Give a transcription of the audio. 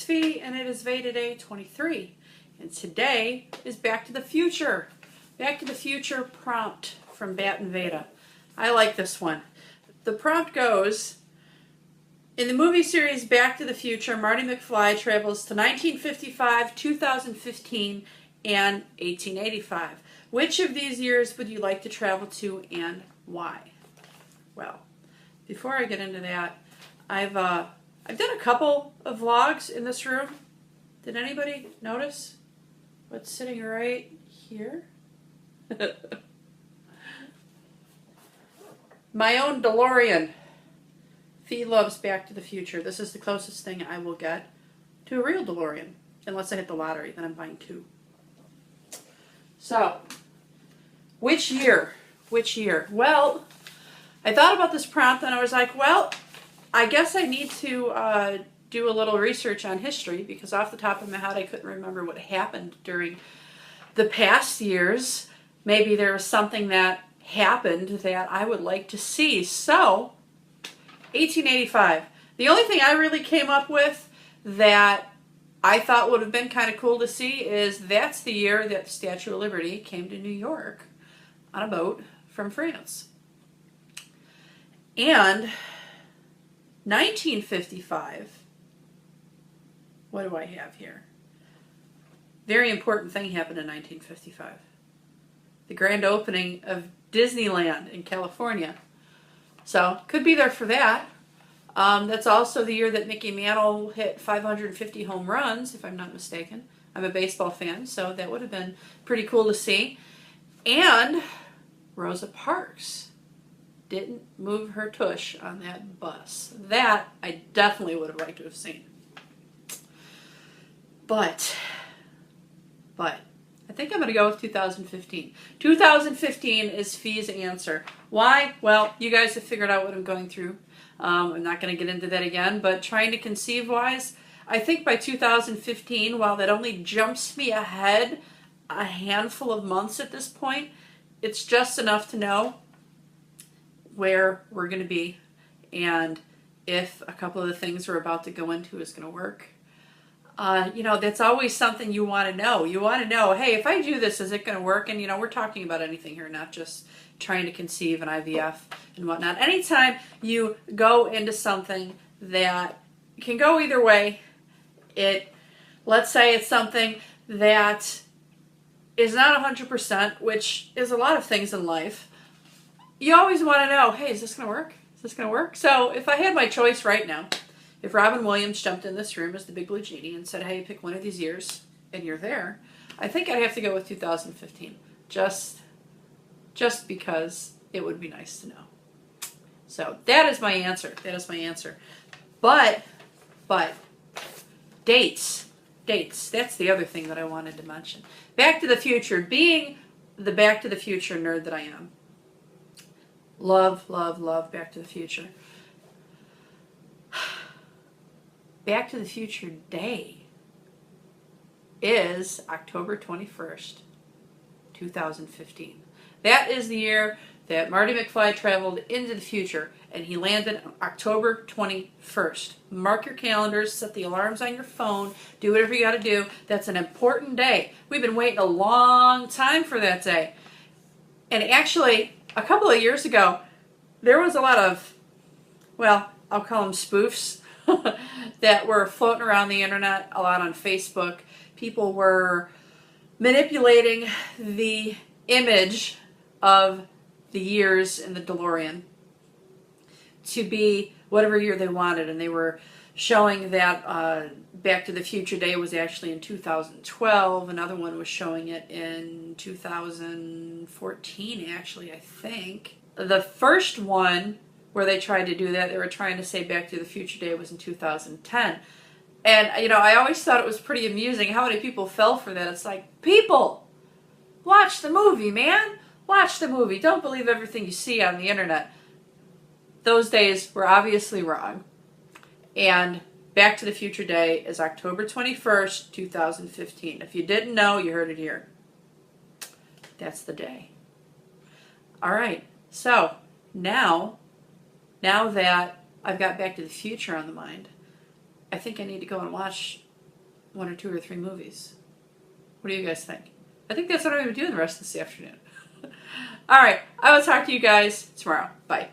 it's Fee, and it is Veda Day 23. And today is Back to the Future. Back to the Future prompt from Bat and Veda. I like this one. The prompt goes, in the movie series Back to the Future, Marty McFly travels to 1955, 2015, and 1885. Which of these years would you like to travel to and why? Well, before I get into that, I've done a couple of vlogs in this room. Did anybody notice what's sitting right here? My own DeLorean. Fee loves Back to the Future. This is the closest thing I will get to a real DeLorean. Unless I hit the lottery, then I'm buying two. So, which year? Which year? Well, I thought about this prompt and I was like, well, I guess I need to do a little research on history, because off the top of my head I couldn't remember what happened during the past years. Maybe there was something that happened that I would like to see. So, 1885. The only thing I really came up with that I thought would have been kind of cool to see is that's the year that the Statue of Liberty came to New York on a boat from France. And 1955, what do I have here? Very important thing happened in 1955. The grand opening of Disneyland in California. So, could be there for that. That's also the year that Mickey Mantle hit 550 home runs, if I'm not mistaken. I'm a baseball fan, so that would have been pretty cool to see. And Rosa Parks didn't move her tush on that bus. That I definitely would have liked to have seen. But I think I'm going to go with 2015. 2015 is Fee's answer. Why? Well, you guys have figured out what I'm going through. I'm not going to get into that again, but trying to conceive wise, I think by 2015, while that only jumps me ahead a handful of months at this point, it's just enough to know where we're going to be and if a couple of the things we're about to go into is going to work. That's always something you want to know. You want to know, hey, if I do this, is it going to work? And, we're talking about anything here, not just trying to conceive an IVF and whatnot. Anytime you go into something that can go either way, let's say it's something that is not 100%, which is a lot of things in life, you always want to know, hey, is this going to work? Is this going to work? So if I had my choice right now, if Robin Williams jumped in this room as the Big Blue Genie and said, hey, pick one of these years, and you're there, I think I'd have to go with 2015. Just because it would be nice to know. So that is my answer. That is my answer. But, dates. That's the other thing that I wanted to mention. Back to the Future. Being the Back to the Future nerd that I am. Love, love, love Back to the Future. Back to the Future Day is October 21st, 2015. That is the year that Marty McFly traveled into the future, and he landed on October 21st. Mark your calendars, set the alarms on your phone, do whatever you got to do. That's an important day. We've been waiting a long time for that day. And actually, a couple of years ago, there was a lot of, well, I'll call them spoofs, that were floating around the internet, a lot on Facebook. People were manipulating the image of the years in the DeLorean to be whatever year they wanted, and they were showing that Back to the Future Day was actually in 2012. Another one was showing it in 2014, actually, I think. The first one where they tried to do that, they were trying to say Back to the Future Day was in 2010. And, I always thought it was pretty amusing how many people fell for that. It's like, people, watch the movie, man. Watch the movie. Don't believe everything you see on the internet. Those days were obviously wrong. And Back to the Future Day is October 21st, 2015. If you didn't know, you heard it here. That's the day. All right. So, now that I've got Back to the Future on the mind, I think I need to go and watch 1 or 2 or 3 movies. What do you guys think? I think that's what I'm going to be doing the rest of this afternoon. All right. I will talk to you guys tomorrow. Bye.